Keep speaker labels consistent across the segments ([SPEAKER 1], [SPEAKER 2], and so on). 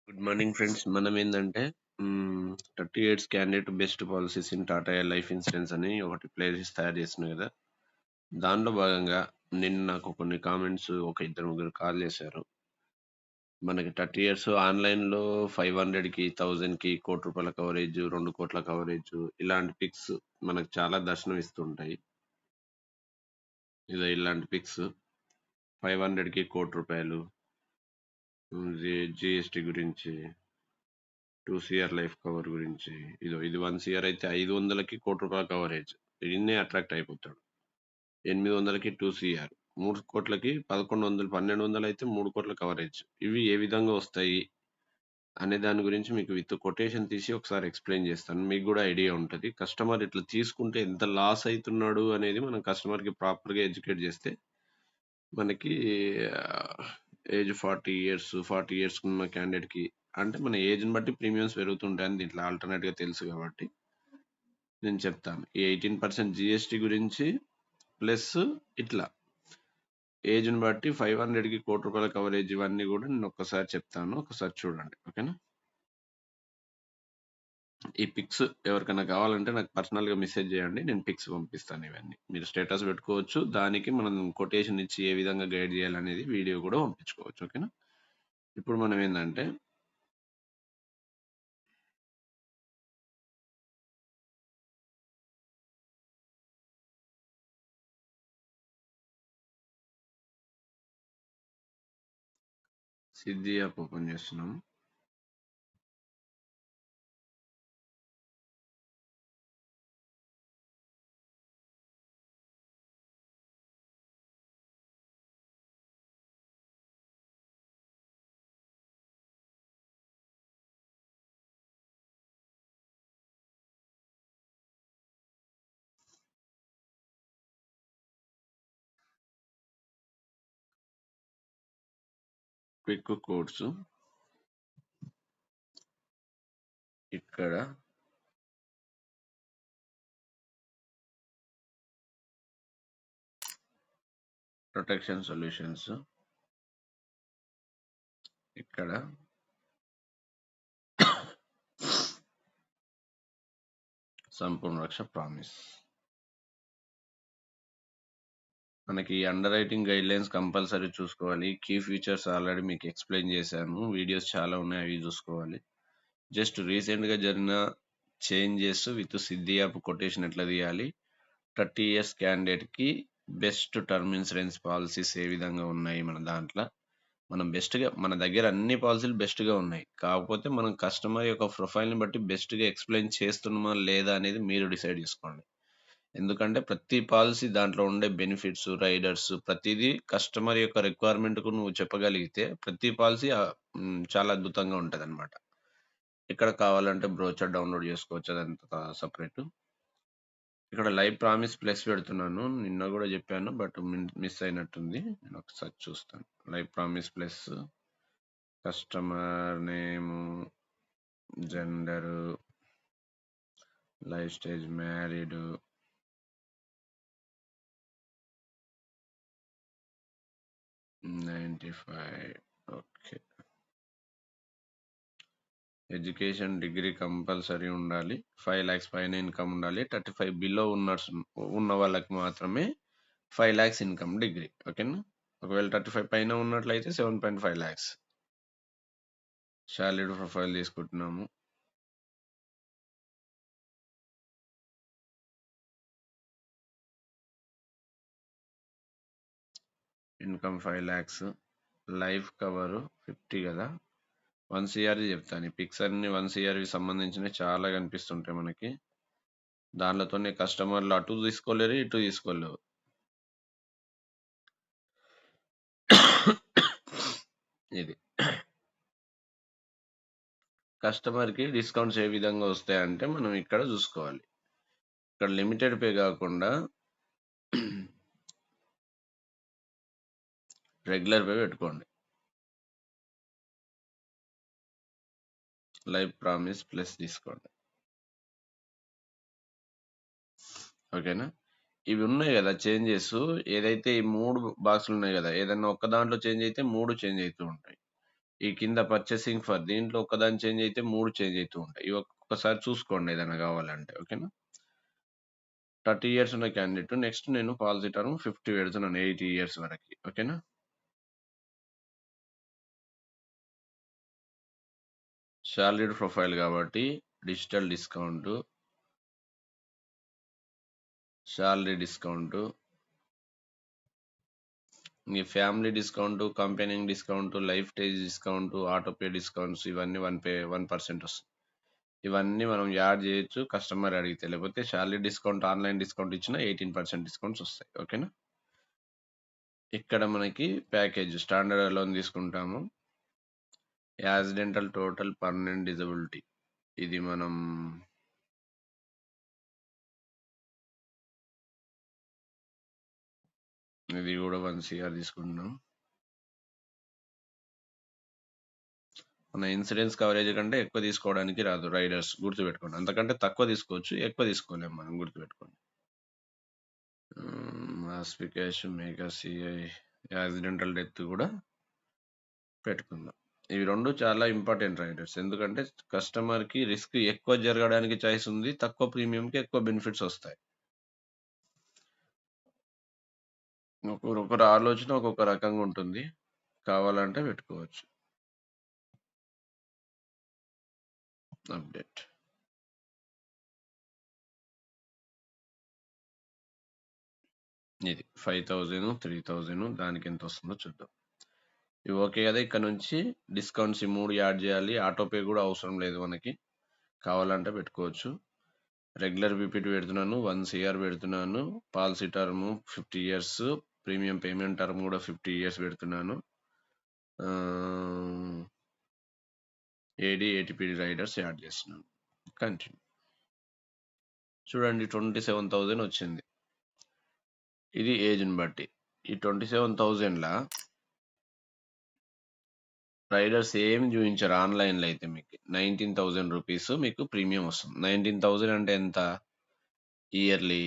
[SPEAKER 1] Good morning friends. మనం ఏంటంటే 30 years candidate best policies in Tata life insurance అని ఒకటి ప్లేలిస్ట్ తయారు చేస్తున్నాం కదా. దానిలో భాగంగా నిన్న నాకు కొన్ని కామెంట్స్ ఒక ఇద్దరు ముగ్గురు కాల్ చేశారు. మనకి 30 ఇయర్స్ ఆన్లైన్లో 500కి 1000కి ₹1,00,00,000 కవరేజ్, 2 కోట్ల కవరేజ్ ఇలాంటి పిక్స్ మనకు చాలా దర్శనం ఇస్తుంటాయి. ఇదో ఇలాంటి పిక్స్ 500కి ₹1,00,00,000 జిఎస్టి గురించి 2 CR లైఫ్ కవర్ గురించి. ఇది 1 CR అయితే 500కి ₹1,00,00,000 కవరేజ్. ఈయన్నే అట్రాక్ట్ అయిపోతాడు. 800కి 2 CR, 3 కోట్లకి 1100 1200 అయితే 3 కోట్ల కవరేజ్. ఇవి ఏ విధంగా వస్తాయి అనే దాని గురించి మీకు విత్ కొటేషన్ తీసి ఒకసారి ఎక్స్ప్లెయిన్ చేస్తాను. మీకు కూడా ఐడియా ఉంటుంది. కస్టమర్ ఇట్లా తీసుకుంటే ఎంత లాస్ అవుతున్నాడు అనేది మనం కస్టమర్కి ప్రాపర్గా ఎడ్యుకేట్ చేస్తే మనకి ఏజ్ 40 ఇయర్స్ ఉన్న క్యాండిడేట్కి, అంటే మన ఏజ్ని బట్టి ప్రీమియమ్స్ పెరుగుతుంటాయని దీంట్లో ఆల్టర్నేట్గా తెలుసు కాబట్టి నేను చెప్తాను. ఈ 18% జిఎస్టి గురించి ప్లస్ ఇట్లా ఏజ్ని బట్టి 500కి ₹1,00,00,000 కవరేజ్ ఇవన్నీ కూడా నేను ఒక్కసారి చెప్తాను. ఒకసారి చూడండి, ఓకేనా. ఈ పిక్స్ ఎవరికైనా కావాలంటే నాకు పర్సనల్గా మెసేజ్ చేయండి, నేను పిక్స్ పంపిస్తాను. ఇవన్నీ మీరు స్టేటస్ పెట్టుకోవచ్చు. దానికి మనం కొటేషన్ ఇచ్చి ఏ విధంగా గైడ్ చేయాలనేది వీడియో కూడా పంపించుకోవచ్చు, ఓకేనా. ఇప్పుడు మనం ఏంటంటే సిద్ధి యాప్ ఓపెన్ చేస్తున్నాం. క్విక్ కోడ్స్ ఇక్కడ ప్రొటెక్షన్ సొల్యూషన్స్, ఇక్కడ సంపూర్ణ రక్ష ప్రామిస్. మనకి underwriting guidelines compulsory చూసుకోవాలి. కీ ఫీచర్స్ ఆల్రెడీ మీకు ఎక్స్ప్లెయిన్ చేశాను. వీడియోస్ చాలా ఉన్నాయి, అవి చూసుకోవాలి. జస్ట్ రీసెంట్గా జరిగిన changes with Siddhi app quotation ఎట్లా తీయాలి, 30 ఇయర్స్ క్యాండిడేట్కి బెస్ట్ టర్మ్ ఇన్సూరెన్స్ పాలసీస్ ఏ విధంగా ఉన్నాయి మన దాంట్లో. మనం బెస్ట్గా, మన దగ్గర అన్ని పాలసీలు బెస్ట్గా ఉన్నాయి. కాకపోతే మనం కస్టమర్ యొక్క ప్రొఫైల్ని బట్టి బెస్ట్గా ఎక్స్ప్లెయిన్ చేస్తున్నామా లేదా అనేది మీరు డిసైడ్ చేసుకోండి. ఎందుకంటే ప్రతి పాలసీ దాంట్లో ఉండే బెనిఫిట్స్, రైడర్స్ ప్రతిదీ కస్టమర్ యొక్క రిక్వైర్మెంట్‌కు నువ్వు చెప్పగలిగితే ప్రతి పాలసీ చాలా అద్భుతంగా ఉంటదనమాట. ఇక్కడ కావాలంటే బ్రోచర్ డౌన్‌లోడ్ చేసుకోవచ్చు. అదంతా సెపరేటు. ఇక్కడ లైవ్ ప్రామిస్ ప్లస్ పెడుతున్నాను. నిన్న గూడా జెప్పాను. బట్ మిస్ అయినట్టుంది. నేను ఒకసారి చూస్తాను. Life promise plus customer name, gender, life stage married, 95. Okay. Education degree compulsory ఉండాలి. 5 lakhs పైన ఇన్కమ్ ఉండాలి. 35 బిలో ఉన్న వాళ్ళకి మాత్రమే 5 lakhs ఇన్కమ్ డిగ్రీ, ఓకేనా. ఒకవేళ 35 పైన ఉన్నట్లయితే 7.5 lakhs. శాలరీ ప్రొఫైల్ తీసుకుంటున్నాము. Income 5 lakhs. లైఫ్ కవర్ 50 కదా. 1 CR చెప్తాను. ఈ పిక్స్ అన్ని 1 CRవి సంబంధించినవి చాలా కనిపిస్తుంటాయి మనకి. దానితోనే కస్టమర్లు అటు తీసుకోలేరు, ఇటు తీసుకోలేరు. ఇది కస్టమర్కి డిస్కౌంట్స్ ఏ విధంగా వస్తాయంటే మనం ఇక్కడ చూసుకోవాలి. ఇక్కడ లిమిటెడ్ పే కాకుండా రెగ్యులర్ పే పెట్టుకోండి. లైవ్ ప్రామిస్ ప్లస్ తీసుకోండి, ఓకేనా. ఇవి ఉన్నాయి కదా చేంజెస్. ఏదైతే ఈ 3 బాక్సులు ఉన్నాయి కదా, ఏదైనా ఒక్క దాంట్లో చేంజ్ అయితే 3 చేంజ్ అవుతూ ఉంటాయి. ఈ కింద పర్చేసింగ్ ఫర్ దీంట్లో ఒకదాని చేంజ్ అయితే 3 చేంజ్ అయితూ ఉంటాయి. ఇవి ఒక్కసారి చూసుకోండి ఏదైనా కావాలంటే. ఓకేనా? 30 ఇయర్స్ ఉన్న క్యాండిడేట్. నెక్స్ట్ నేను పాలసీ టర్మ్ 50 పెడుతున్నాను 80 ఇయర్స్ వరకి. ఓకేనా? సాలరీడ్ ప్రొఫైల్ కాబట్టి డిజిటల్ డిస్కౌంట్, సాలరీ డిస్కౌంట్, ఈ ఫ్యామిలీ డిస్కౌంట్, కంపెనీయింగ్ discount, life stage discount, autopay discounts ఇవన్నీ 1% వస్తుంది. ఇవన్నీ మనం యాడ్ చేయొచ్చు కస్టమర్ అడిగితే. లేకపోతే సాలరీ డిస్కౌంట్, ఆన్‌లైన్ డిస్కౌంట్ ఇచ్చినా 18% డిస్కౌంట్స్ వస్తాయి. ఓకేనా? ఇక్కడ మనకి ప్యాకేజ్ స్టాండర్డ్ అలోన్ తీసుకుంటాము. యాక్సిడెంటల్ టోటల్ పర్మనెంట్ డిజబిలిటీ ఇది మనం ఇది కూడా 1 సిఆర్ తీసుకుంటున్నాం. మన ఇన్సూరెన్స్ కవరేజ్ కంటే ఎక్కువ తీసుకోవడానికి రాదు రైడర్స్, గుర్తుపెట్టుకోండి. అంతకంటే తక్కువ తీసుకోవచ్చు, ఎక్కువ తీసుకోలేము మనం, గుర్తుపెట్టుకోండి. మాస్ఫికేషన్ మేకా సిఐ యాక్సిడెంటల్ డెత్ కూడా పెట్టుకుందాం. ఇవి 2 చాలా ఇంపార్టెంట్ రైడర్స్. ఎందుకంటే కస్టమర్‌కి రిస్క్ ఎక్కువ జరగడానికి చాయిస్ ఉంది. తక్కువ ప్రీమియంకి ఎక్కువ బెనిఫిట్స్ వస్తాయి. ఒక్కొక్కరి ఆలోచన ఒక్కొక్క రకంగా ఉంటుంది. కావాలంటే పెట్టుకోవచ్చు. అప్డేట్. ఇది 5000, 3000 దానికి ఎంత వస్తుందో చూద్దాం. ఇవి ఓకే కదా! ఇక్కడ నుంచి డిస్కౌంట్స్ ఈ 3 యాడ్ చేయాలి. ఆటోపే కూడా అవసరం లేదు మనకి. కావాలంటే పెట్టుకోవచ్చు. రెగ్యులర్ పీపీటీ పెడుతున్నాను. 1 సిఆర్ పెడుతున్నాను. Policy term 50 years. Premium payment term కూడా 50 ఇయర్స్ పెడుతున్నాను. ఏడీ, ఏటీపీడీ రైడర్స్ యాడ్ చేస్తున్నాను. కంటిన్యూ. చూడండి 27,000 వచ్చింది. ఇది ఏజ్‌ని బట్టి. ఈ 27,000ల రైడర్స్ ఏమి చూయించరు ఆన్‌లైన్‌లో అయితే మీకు. 19,000 రూపీస్ మీకు ప్రీమియం వస్తుంది. 19,000 అంటే ఎంత? Yearly,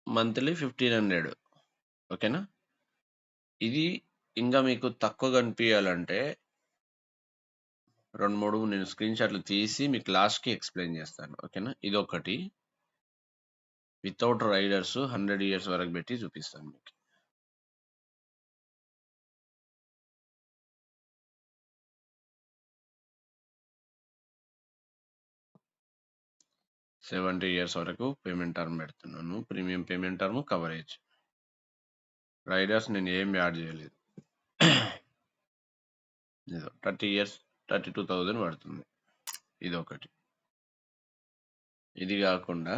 [SPEAKER 1] monthly 1,500. ఓకేనా? ఇది ఇంకా మీకు తక్కువ కనిపియాలంటే 2, 3 నేను స్క్రీన్‌షాట్‌లు తీసి మీకు లాస్ట్‌కి ఎక్స్‌ప్లెయిన్ చేస్తాను. ఓకేనా? ఇదొకటి. వితౌట్ రైడర్స్ 100 ఇయర్స్ వరకు పెట్టి చూపిస్తాను మీకు. సెవెంటీ ఇయర్స్ వరకు పేమెంట్ టర్మ్ పెడుతున్నాను. Premium payment term, coverage. Riders నేను ఏం యాడ్ చేయలేదు. ఇదో 30 ఇయర్స్ 32,000 పడుతుంది. ఇదొకటి. ఇది కాకుండా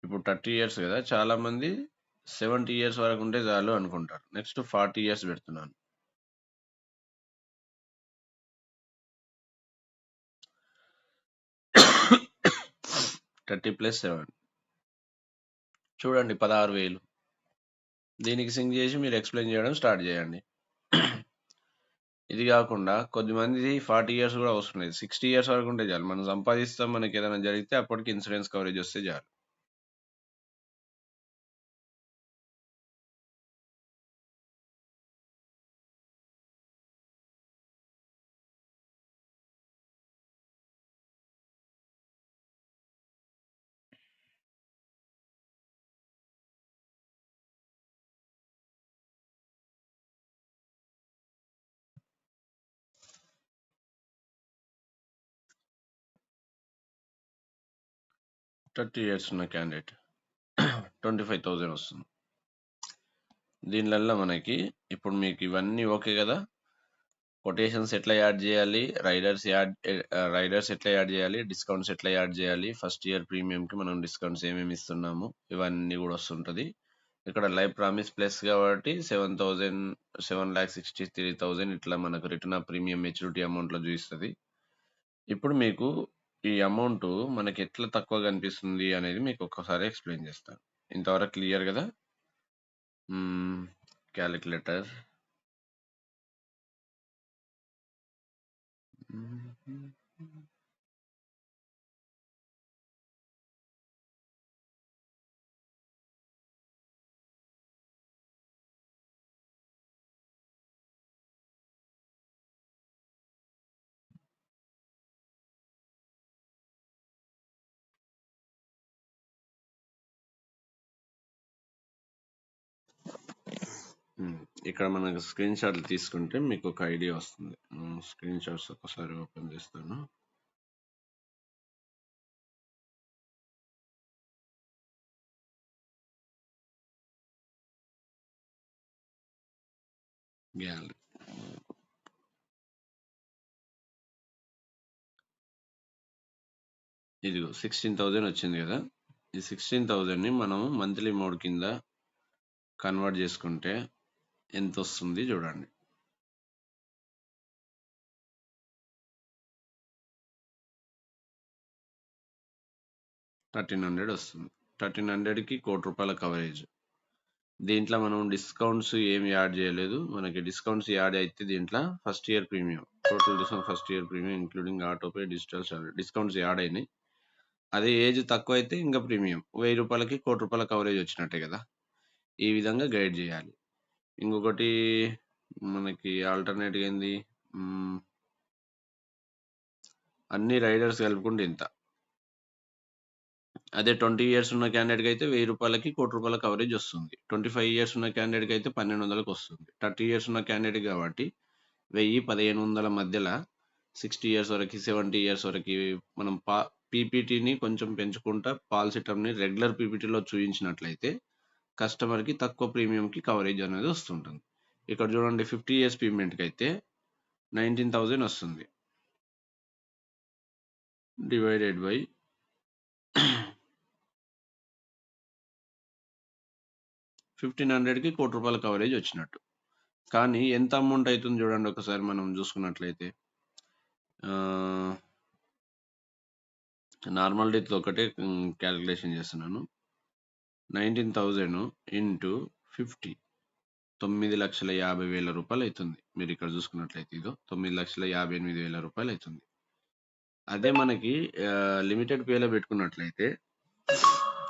[SPEAKER 1] ఇప్పుడు 30 ఇయర్స్ కదా! చాలామంది 70 ఇయర్స్ వరకు ఉంటే చాలు అనుకుంటారు. నెక్స్ట్ 40 ఇయర్స్ పెడుతున్నాను. థర్టీ ప్లస్ 7 చూడండి 16,000. దీనికి సింక్ చేసి మీరు ఎక్స్‌ప్లెయిన్ చేయడం స్టార్ట్ చేయండి. ఇది కాకుండా కొద్దిమంది 40 ఇయర్స్ కూడా అవసరం లేదు. 60 ఇయర్స్ వరకు ఉంటే చాలు. మనం సంపాదిస్తాం, మనకేదైనా జరిగితే అప్పటికి ఇన్సూరెన్స్ కవరేజ్ వస్తే చాలు. థర్టీ ఇయర్స్ ఉన్న క్యాండిడేట్ 25,000 వస్తుంది. దీనివల్ల మనకి ఇప్పుడు మీకు ఇవన్నీ ఓకే కదా! కొటేషన్స్ ఎట్లా యాడ్ చేయాలి, రైడర్స్ ఎట్లా యాడ్ చేయాలి, డిస్కౌంట్స్ ఎట్లా యాడ్ చేయాలి, ఫస్ట్ ఇయర్ ప్రీమియంకి మనం డిస్కౌంట్స్ ఏమేమి ఇస్తున్నాము, ఇవన్నీ కూడా వస్తుంటుంది. ఇక్కడ లైఫ్ ప్రామిస్ ప్లస్ కాబట్టి 7,000, 7,63,000 ఇట్లా మనకు రిటర్న్ ఆఫ్ ప్రీమియం మెచ్యూరిటీ అమౌంట్లో చూపిస్తుంది. ఇప్పుడు మీకు ఈ అమౌంట్ మనకి ఎట్లా తక్కువ కనిపిస్తుంది అనేది మీకు ఒక్కసారి ఎక్స్ప్లెయిన్ చేస్తాను. ఇంతవరకు క్లియర్ కదా? క్యాలిక్యులేటర్. ఇక్కడ మనకు స్క్రీన్ షాట్లు తీసుకుంటే మీకు ఒక ఐడియా వస్తుంది. స్క్రీన్ షాట్స్ ఒకసారి ఓపెన్ చేస్తాను. గ్యాలరీ. ఇదిగో 16,000 వచ్చింది కదా! ఈ 16,000ని మనం మంత్లీ మోడ్ కింద కన్వర్ట్ చేసుకుంటే ఎంత వస్తుంది చూడండి. 1300 వస్తుంది. 1300కి ₹1,00,00,000 కవరేజ్. దీంట్లో మనం డిస్కౌంట్స్ ఏమి యాడ్ చేయలేదు. మనకి డిస్కౌంట్స్ యాడ్ అయితే దీంట్లో first year premium, total discount first year premium including autopay digital discounts add అయినాయి. అదే ఏజ్ తక్కువ అయితే ఇంకా ప్రీమియం ₹1000కి ₹1,00,00,000 కవరేజ్ వచ్చినట్టే కదా! ఈ విధంగా గైడ్ చేయాలి. ఇంకొకటి మనకి ఆల్టర్నేట్‌గా ఏంది, అన్ని రైడర్స్ కలుపుకుంటే ఇంత. అదే 20 ఇయర్స్ ఉన్న క్యాండిడేట్‌కి అయితే ₹1000కి ₹1,00,00,000 కవరేజ్ వస్తుంది. 25 ఇయర్స్ ఉన్న క్యాండిడేట్‌కి అయితే 1200కి వస్తుంది. 30 ఇయర్స్ ఉన్న క్యాండిడేట్ కాబట్టి 1000, 1500 మధ్యల 60 ఇయర్స్ వరకి, 70 ఇయర్స్ వరకి మనం పీపీటీని కొంచెం పెంచుకుంటా పాలసీ టర్మ్‌ని రెగ్యులర్ పీపీటీలో చూయించినట్లయితే కస్టమర్‌కి తక్కువ ప్రీమియంకి కవరేజ్ అనేది వస్తుంటుంది. ఇక్కడ చూడండి 50 ఇయర్స్ పేమెంట్‌కైతే 19,000 వస్తుంది. డివైడెడ్ బై 1500కి ₹1,00,00,000 కవరేజ్ వచ్చినట్టు. కానీ ఎంత అమౌంట్ అయితుంది చూడండి ఒకసారి మనం చూసుకున్నట్లయితే. నార్మల్ డేతో ఒకటే క్యాలిక్యులేషన్ చేస్తున్నాను. 19,000 ఇంటూ 50 ₹9,50,000 అవుతుంది. మీరు ఇక్కడ చూసుకున్నట్లయితే ఇదో ₹9,58,000 అవుతుంది. అదే మనకి లిమిటెడ్ పేలో పెట్టుకున్నట్లయితే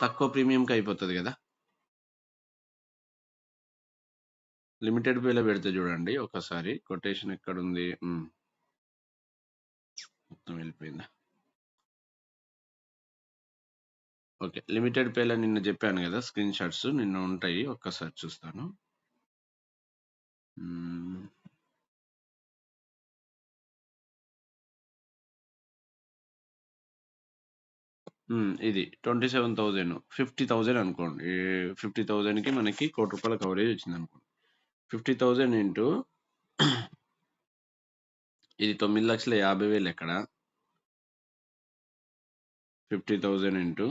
[SPEAKER 1] తక్కువ ప్రీమియంకి అయిపోతుంది కదా! లిమిటెడ్ పేలో పెడితే చూడండి ఒకసారి కొటేషన్ ఎక్కడుంది, మొత్తం వెళ్ళిపోయిందా? ఓకే. లిమిటెడ్ పేలో నిన్న చెప్పాను కదా, స్క్రీన్ షాట్స్ నిన్న ఉంటాయి, ఒక్కసారి చూస్తాను. ఇది 27,000 50,000 అనుకోండి. 50,000కి మనకి ₹1,00,00,000 కవరేజ్ వచ్చింది అనుకోండి. 50,000 ఇంటూ ఇది 9,50,000 ఎక్కడ, 50,000 ఇంటూ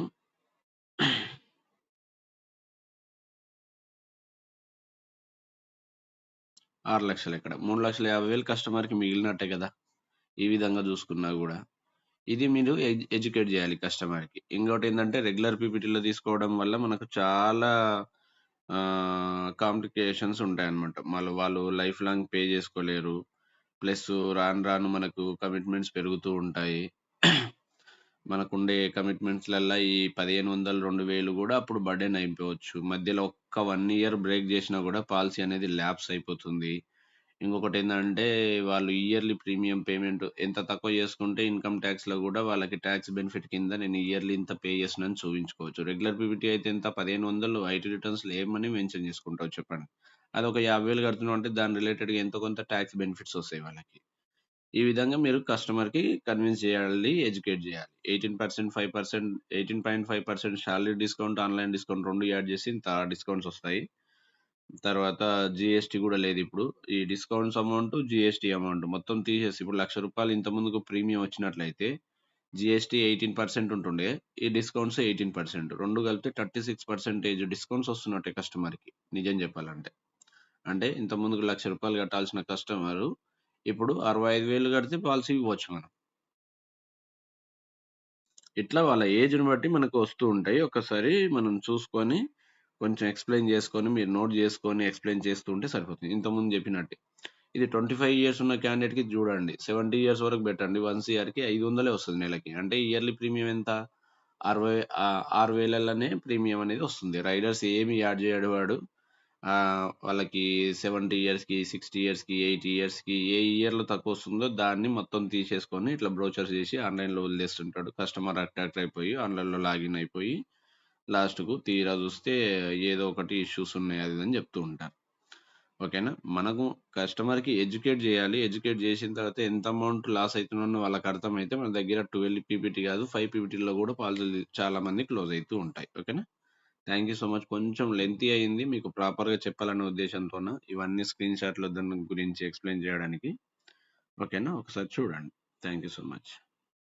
[SPEAKER 1] 6,00,000 ఎక్కడ, 3,50,000 కస్టమర్‌కి మిగిలినట్టే కదా! ఈ విధంగా చూసుకున్నా కూడా ఇది మీరు ఎడ్యుకేట్ చేయాలి కస్టమర్‌కి. ఇంకోటేందంటే రెగ్యులర్ పీపీటీలో తీసుకోవడం వల్ల మనకు చాలా కాంప్లికేషన్స్ ఉంటాయన్నమాట. మళ్ళీ వాళ్ళు లైఫ్ లాంగ్ పే చేసుకోలేరు. ప్లస్ రాను రాను మనకు కమిట్మెంట్స్ పెరుగుతూ ఉంటాయి. మనకుండే కమిట్మెంట్స్‌లల్లా ఈ 1,500, 2,000 గూడా అప్పుడు బర్డెన్ అయిపోవచ్చు. మధ్యలో ఒక్క 1 ఇయర్ బ్రేక్ జేసినా గూడా పాలసీ అనేది ల్యాప్స్ అయిపోతుంది. ఇంకొకటేందంటే వాళ్ళు ఇయర్‌లీ ప్రీమియం పేమెంట్ ఎంత తక్కువ చేసుకుంటే ఇన్‌కమ్ టాక్స్‌లో గూడా వాళ్ళకి టాక్స్ బెనిఫిట్ కింద నేను ఇయర్‌లీ ఇంత పే చేస్తున్నానని చూయించుకోవచ్చు. రెగ్యులర్ పీపీటీ అయితే ఎంత 1,500 ఐటీ రిటర్న్స్‌లో ఏమని మెన్షన్ చేసుకుంటావు చెప్పండి. అదొక 50,000 కడుతున్నాం అంటే దాని రిలేటెడ్‌గా ఎంతో కొంత టాక్స్ బెనిఫిట్స్ వస్తాయి వాళ్ళకి. ఈ విధంగా మీరు కస్టమర్‌కి కన్విన్స్ చేయాలి, ఎడ్యుకేట్ చేయాలి. 18%, 5% 18.5% salary discount, online discount 2 add చేసి ఇంత డిస్కౌంట్స్ వస్తాయి. తర్వాత జీఎస్టీ గూడా లేదిప్పుడు. ఈ డిస్కౌంట్స్ అమౌంట్, జీఎస్టీ అమౌంట్ మొత్తం తీసేసి ఇప్పుడు ₹1,00,000 ఇంత ముందుకు ప్రీమియం వచ్చినట్లయితే జీఎస్టీ 18% ఉంటుండే. ఈ డిస్కౌంట్స్ 18%. 2 కలిపితే 36% డిస్కౌంట్స్ వస్తున్నట్టే కస్టమర్‌కి నిజం చెప్పాలంటే. అంటే ఇంత ముందుకు ₹1,00,000 కట్టాల్సిన కస్టమరు ఇప్పుడు 65,000 కడితే పాలసీ ఇవ్వచ్చు మనం. ఇట్లా వాళ్ళ ఏజ్‌ని బట్టి మనకు వస్తూ ఉంటాయి. ఒక్కసారి మనం చూసుకొని, కొంచెం ఎక్స్‌ప్లెయిన్ చేసుకొని, మీరు నోట్ చేసుకొని ఎక్స్‌ప్లెయిన్ చేస్తూ ఉంటే సరిపోతుంది. ఇంతకుముందు చెప్పినట్టే. ఇది 25 ఇయర్స్ ఉన్న క్యాండిడేట్‌కి చూడండి. 70 ఇయర్స్ వరకు పెట్టండి. 1 సిఆర్‌కి 500 వస్తది నెలకి. అంటే ఇయర్లీ ప్రీమియం ఎంత? 6,000లోనే ప్రీమియం అనేది వస్తుంది. రైడర్స్ ఏమి యాడ్ చేయడు వాడు. వాళ్ళకి 70 ఇయర్స్‌కి, 60 ఇయర్స్‌కి, 80 ఇయర్స్‌కి ఏ ఇయర్‌లో తక్కువొస్తుందో దాన్ని మొత్తం తీసేసుకొని ఇట్లా బ్రోచర్స్ చేసి ఆన్‌లైన్‌లో వదిలేస్తుంటాడు. కస్టమర్ అట్రాక్ట్ అయిపోయి ఆన్‌లైన్‌లో లాగిన్ అయిపోయి లాస్ట్‌కు తీరా చూస్తే ఏదో ఒకటి ఇష్యూస్ ఉన్నాయి అది ఇది అని చెప్తూ ఉంటారు. ఓకేనా? మనము కస్టమర్‌కి ఎడ్యుకేట్ జేయాలి. ఎడ్యుకేట్ జేసిన తర్వాత ఎంత అమౌంట్ లాస్ అయితున్నామో వాళ్ళకర్థమైతే మన దగ్గర 12 పీపీటీ గాదు 5 పీపీటీలో గూడా పాలసీలు చాలా మంది క్లోజ్ అయితూ ఉంటాయి. ఓకేనా? Thank you so much. కొంచెం లెంతీ అయింది. మీకు ప్రాపర్‌గా చెప్పాలనే ఉద్దేశ్యంతోన ఇవన్నీ స్క్రీన్ షాట్‌లో దాని గురించి ఎక్స్‌ప్లెయిన్ జేయడానికి. ఓకేనా? ఒకసారి చూడండి. Thank you so much.